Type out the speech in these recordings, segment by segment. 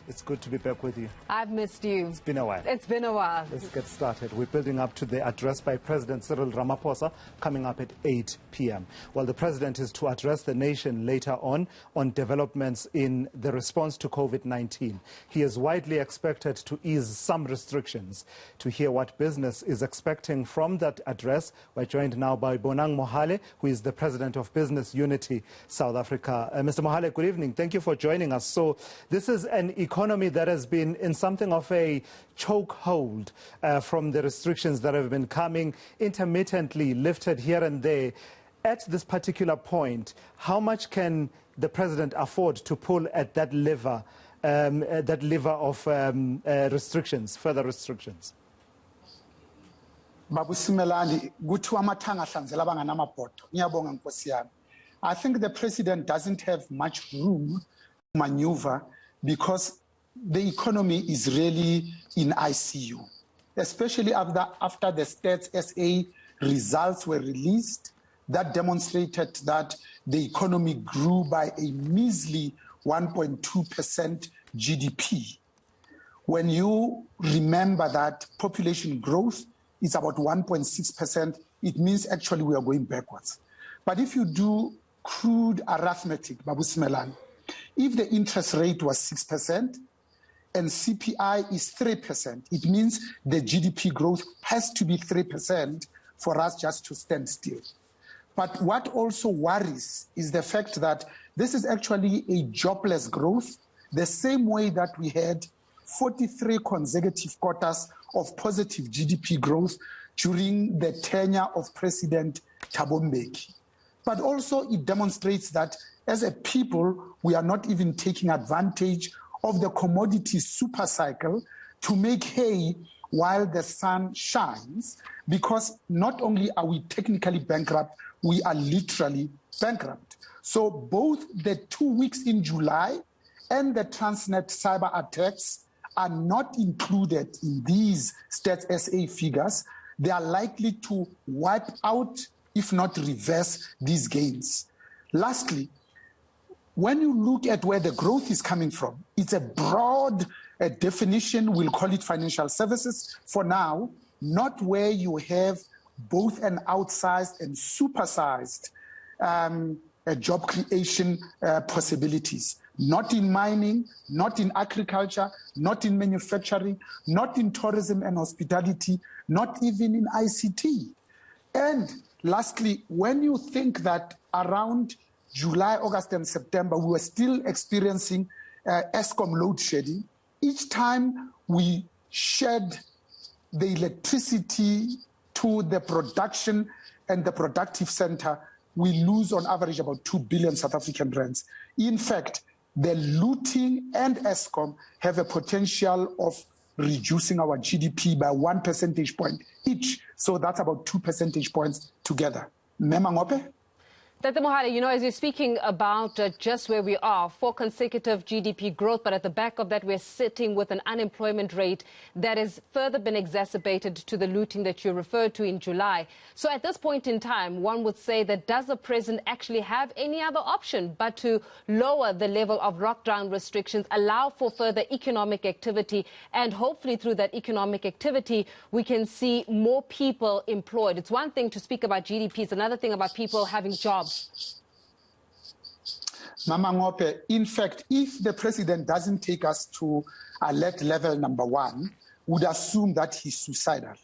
It's good to be back with you. I've missed you. It's been a while. It's been a while. Let's get started. We're building up to the address by President Cyril Ramaphosa coming up at 8 p.m. Well, the president is to address the nation later on developments in the response to COVID-19. He is widely expected to ease some restrictions. To hear what business is expecting from that address, we're joined now by Bonang Mohale, who is the president of Business Unity South Africa. Mr. Mohale, good evening. Thank you for joining us. So this is an economy that has been in something of a chokehold from the restrictions that have been coming intermittently, lifted here and there. At this particular point, how much can the president afford to pull at that lever of restrictions, further restrictions? I think the president doesn't have much room to maneuver because the economy is really in ICU, especially after the Stats SA results were released that demonstrated that the economy grew by a measly 1.2% GDP. When you remember that population growth is about 1.6%, it means actually we are going backwards. But if you do crude arithmetic, Babu Smelan, if the interest rate was 6% and CPI is 3%, it means the GDP growth has to be 3% for us just to stand still. But what also worries is the fact that this is actually a jobless growth, the same way that we had 43 consecutive quarters of positive GDP growth during the tenure of President Thabo Mbeki. But also it demonstrates that as a people, we are not even taking advantage of the commodity super cycle to make hay while the sun shines, because not only are we technically bankrupt, we are literally bankrupt. So both the 2 weeks in July and the Transnet cyber attacks are not included in these Stats SA figures. They are likely to wipe out, if not reverse, these gains. Lastly, when you look at where the growth is coming from, it's a broad definition. We'll call it financial services for now, not where you have both an outsized and supersized job creation possibilities. Not in mining, not in agriculture, not in manufacturing, not in tourism and hospitality, not even in ICT. And lastly, when you think that around July, August, and September, we were still experiencing ESCOM load shedding. Each time we shed the electricity to the production and the productive center, we lose on average about 2 billion South African rands. In fact, the looting and ESCOM have a potential of reducing our GDP by 1 percentage point each. So that's about 2 percentage points together. Mema Ngope? Dr. Mohale, as you're speaking about just where we are, 4 consecutive GDP growth, but at the back of that, we're sitting with an unemployment rate that has further been exacerbated to the looting that you referred to in July. So at this point in time, one would say that does the president actually have any other option but to lower the level of lockdown restrictions, allow for further economic activity, and hopefully through that economic activity, we can see more people employed? It's one thing to speak about GDP, it's another thing about people having jobs. Mama Ngope, in fact, if the president doesn't take us to alert level number 1, would assume that he's suicidal,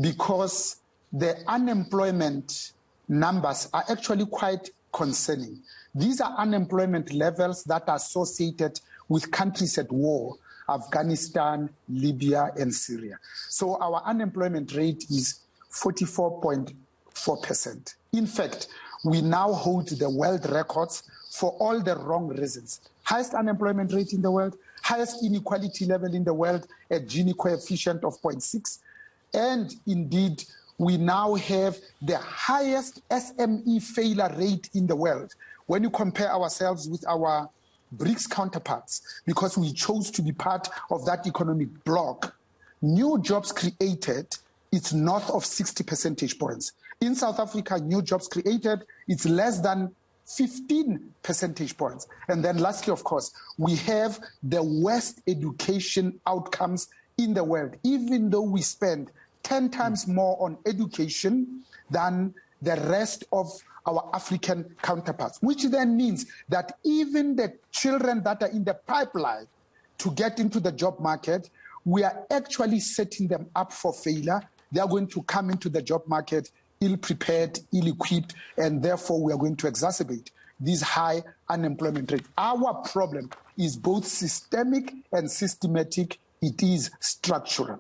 because the unemployment numbers are actually quite concerning. These are unemployment levels that are associated with countries at war, Afghanistan, Libya, and Syria. So our unemployment rate is 44.4%. In fact, we now hold the world records for all the wrong reasons. Highest unemployment rate in the world, highest inequality level in the world, a Gini coefficient of 0.6. And indeed, we now have the highest SME failure rate in the world when you compare ourselves with our BRICS counterparts, because we chose to be part of that economic bloc. New jobs created, it's north of 60 percentage points. In South Africa, new jobs created, it's less than 15 percentage points. And then lastly, of course, we have the worst education outcomes in the world, even though we spend 10 times more on education than the rest of our African counterparts, which then means that even the children that are in the pipeline to get into the job market, we are actually setting them up for failure. They are going to come into the job market ill-prepared, ill-equipped, and therefore we are going to exacerbate this high unemployment rate. Our problem is both systemic and systematic. It is structural.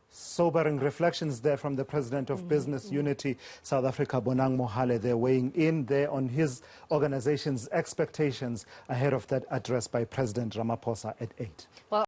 Sobering reflections there from the President of Business Unity South Africa, Bonang Mohale. They're weighing in there on his organization's expectations ahead of that address by President Ramaphosa at 8. Well,